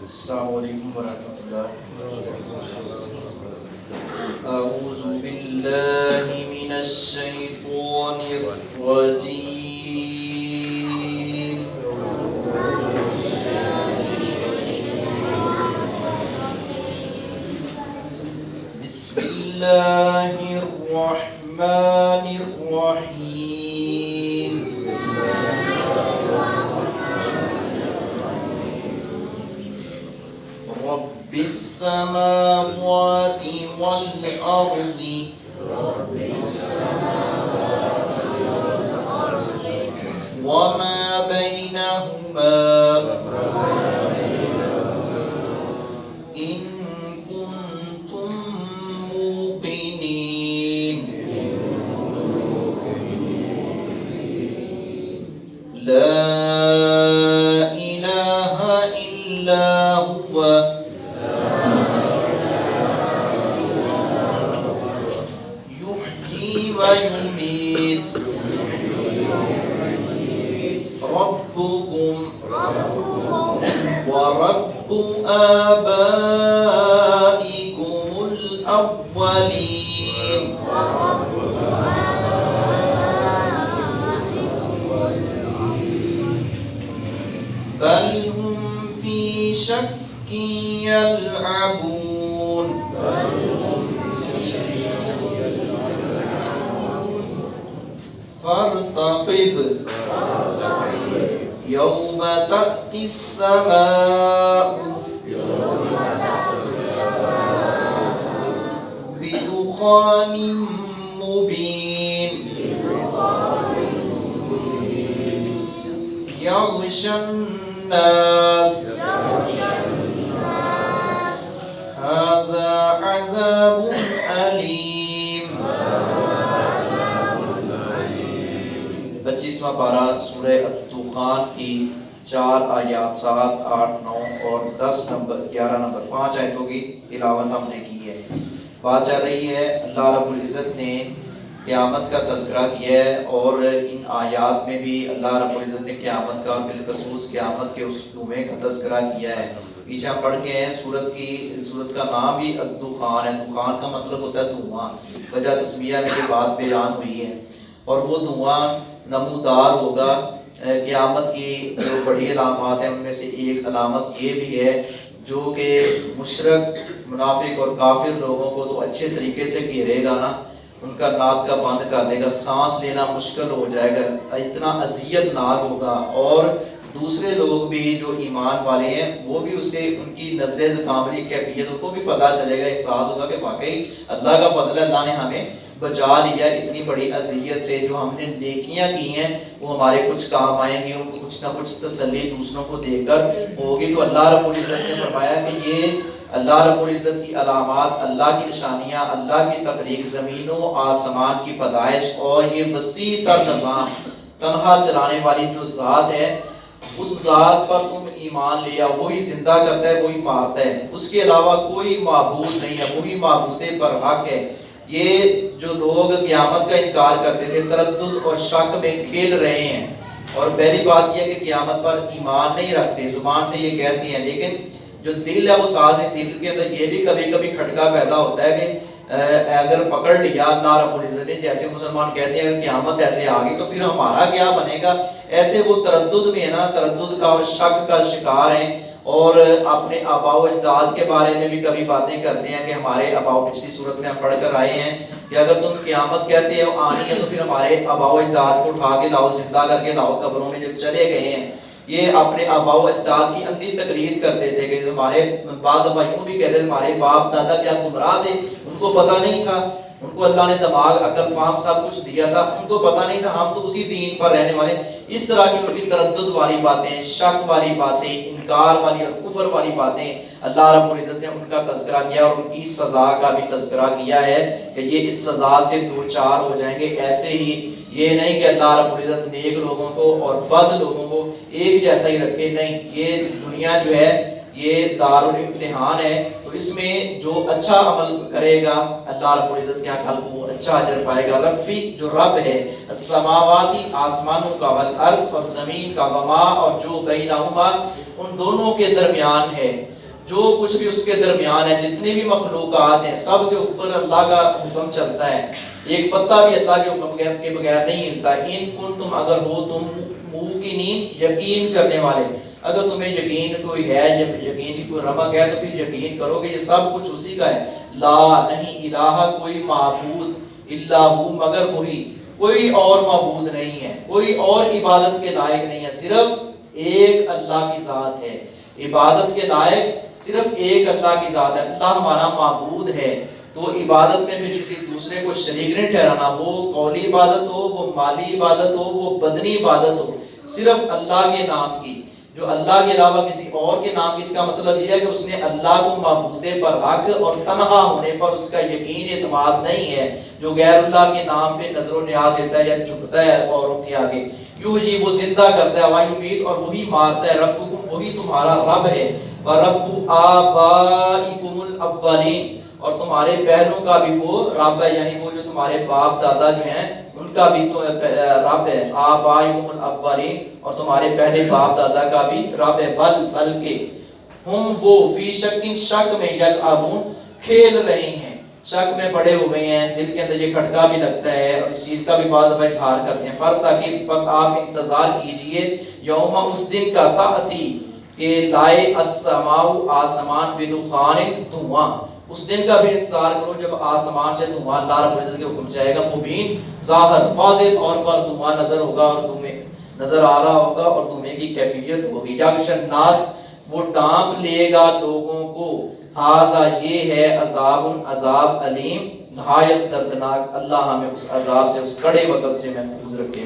السلام علیکم ورحمۃ اللہ۔ اعوذ باللہ من الشیطان الرجیم۔ بسم اللہ الرحمن الرحیم۔ رب السماوات والأرض وما بينهما إن كنتم موقنين لا إله إلا هو ويميت ربكم ورب آبائكم الأولين بل هم في شك يلعبون فارتقب يوم تأتي السماء بدخان مبين يغشى الناس هذا عذاب أليم۔ 25واں پارہ سورہ الدخان کی 4 آیات 7، 8، 9 اور 10 نمبر 11 نمبر 5 آیتوں کی تلاوت ہم نے کی ہے۔ بات چل رہی ہے اللہ رب العزت نے قیامت کا تذکرہ کیا ہے، اور ان آیات میں بھی اللہ رب العزت نے قیامت کا اور بالخصوص قیامت کے اس دھوئیں کا تذکرہ کیا ہے۔ پیچھے ہم پڑھ کے ہیں سورت کا نام بھی الدخان ہے۔ دخان کا مطلب ہوتا ہے دھواں۔ وجہ تسمیہ میں یہ بات بیان ہوئی ہے، اور وہ دھواں نمودار ہوگا۔ قیامت کی جو بڑی علامات ہیں ان میں سے ایک علامت یہ بھی ہے جو کہ مشرک، منافق اور کافر لوگوں کو تو اچھے طریقے سے گھیرے گا نا، ان کا ناک کا بند کر دے گا، سانس لینا مشکل ہو جائے گا، اتنا اذیت ناک ہوگا۔ اور دوسرے لوگ بھی جو ایمان والے ہیں وہ بھی اس سے ان کی نظر زکامری کیفیت ان کو بھی پتہ چلے گا، احساس ہوگا کہ واقعی اللہ کا فضل ہے، اللہ نے ہمیں بچا لیا اتنی بڑی اذیت سے۔ جو ہم نے نیکیاں کی ہیں وہ ہمارے کچھ کام آئیں گے، ان کو کچھ نہ کچھ تسلی دوسروں کو دے کر ہوگی۔ تو اللہ رب العزت نے فرمایا کہ یہ اللہ رب العزت کی علامات، اللہ کی نشانیاں، اللہ کی تخلیق، زمین و آسمان کی پیدائش، اور یہ وسیع تر نظام، تنہا چلانے والی جو ذات ہے، اس ذات پر تم ایمان لیا، وہی زندہ کرتا ہے، وہی مارتا ہے، اس کے علاوہ کوئی معبود نہیں ہے، وہی معبود برحق ہے۔ یہ جو لوگ قیامت کا انکار کرتے تھے، تردد اور شک میں کھیل رہے ہیں، اور پہلی بات یہ ہے کہ قیامت پر ایمان نہیں رکھتے، زبان سے یہ کہتے ہیں، لیکن جو دل ہے وہ ساتھ نہیں۔ دل کے اندر یہ بھی کبھی کبھی کھٹکا پیدا ہوتا ہے کہ اگر پکڑ لیا اللہ رب العزت نے، جیسے مسلمان کہتے ہیں اگر قیامت ایسے آ گئی تو پھر ہمارا کیا بنے گا، ایسے وہ تردد میں ہے نا، تردد کا اور شک کا شکار ہیں، اور اپنے آباء و اجداد کے بارے میں بھی کبھی باتیں کرتے ہیں کہ ہمارے آباء، پچھلی صورت میں ہم پڑھ کر آئے ہیں کہ اگر تم قیامت کہتے ہو آنی ہے تو پھر ہمارے آباء و اجداد کو اٹھا کے لاؤ، زندہ کر کے لاؤ، قبروں میں جب چلے گئے ہیں۔ یہ اپنے آباء و اجداد کی اندھی تقلید کرتے تھے کہ ہمارے بعض بھائیوں بھی کہتے تھے ہمارے باپ دادا کیا گمراہ تھے، ان کو پتہ نہیں تھا، ان کو اللہ نے دماغ، عقل، فہم سب کچھ دیا تھا، ان کو پتہ نہیں تھا، ہم تو اسی دین پر رہنے والے۔ اس طرح کی ان کی تردد والی باتیں، شک والی باتیں، انکار والی اور کفر والی باتیں، اللہ رب العزت نے ان کا تذکرہ کیا اور ان کی سزا کا بھی تذکرہ کیا ہے کہ یہ اس سزا سے دوچار ہو جائیں گے۔ ایسے ہی یہ نہیں کہ اللہ رب العزت نیک لوگوں کو اور بد لوگوں کو ایک جیسا ہی رکھے، نہیں، یہ دنیا جو ہے یہ دارالامتحان ہے، تو اس میں جو اچھا عمل کرے گا اللہ رب العزت کے یہاں کل کو اچھا اجر پائے گا۔ ربی جو رب ہے، السماواتی آسمانوں کا، والارض اور زمین کا، وما اور جو بینہما ان دونوں کے درمیان ہے، جو کچھ بھی اس کے درمیان ہے، جتنی بھی مخلوقات ہیں سب کے اوپر اللہ کا حکم چلتا ہے، ایک پتا بھی اللہ کے حکم کے بغیر نہیں ہلتا۔ ان کنتم اگر ہو تم موقنین یقین کرنے والے، اگر تمہیں یقین کوئی ہے، جب یقین کی کوئی رمق ہے تو پھر یقین کرو کہ یہ سب کچھ اسی کا ہے۔ لا نہیں الہ کوئی معبود الا ہو مگر وہی، کوئی اور معبود نہیں ہے، کوئی اور عبادت کے لائق نہیں ہے، صرف ایک اللہ کی ذات ہے، عبادت کے لائق صرف ایک اللہ کی ذات ہے۔ اللہ ہمارا معبود ہے، تو عبادت میں بھی کسی دوسرے کو شریک نہیں ٹھہرانا، وہ قولی عبادت ہو، وہ مالی عبادت ہو، وہ بدنی عبادت ہو، صرف اللہ کے نام کی۔ جو اللہ کے علاوہ کسی اور کے نام کی، اس کا مطلب یہ ہے کہ اس نے اللہ کو معبود پر حق اور تنہا ہونے پر اس کا یقین اعتماد نہیں ہے۔ جو غیر اللہ کے نام پہ نظر و نیاز دیتا ہے یا جھکتا ہے اوروں کے آگے، یوں ہی وہ زندہ کرتا ہے، وایمید اور وہی مارتا ہے، ربکم وہی تمہارا رب ہے، ورب آبائکم الاولین اور تمہارے پہلوں کا بھی وہ رب ہے، یعنی وہ جو تمہارے باپ دادا جو ہیں ان کا بھی تو رب ہے، آبائکم الاولین اور تمہارے پہلے باپ دادا کا بھی رب ہے، بلکہ ہم وہ فی شک شک میں یلعبون کھیل رہے ہیں، شک میں پڑے ہوئے ہیں، دل کے اندر یہ کھٹکا بھی لگتا ہے اور اس چیز کا بھی بعض دفعہ اظہار کرتے ہیں، پر تاکہ بس آپ انتظار کیجئے یوم اس دن کا تأتی کہ لائے السماء آسمان بدخان دھواں، اس دن کا بھی انتظار کرو جب آسمان سے دھواں اللہ رب العزت کے حکم سے آئے گا، مبین ظاہر واضح طور پر دھواں نظر ہوگا اور دھویں نظر آ رہا ہوگا اور دھویں کی کیفیت ہوگی، یغشی الناس وہ ڈانپ لے گا لوگوں کو، ہاذا یہ ہے عذاب عذاب علیم نہایت دردناک، اللہ ہمیں اس عذاب سے اس کڑے وقت سے محفوظ رکھے،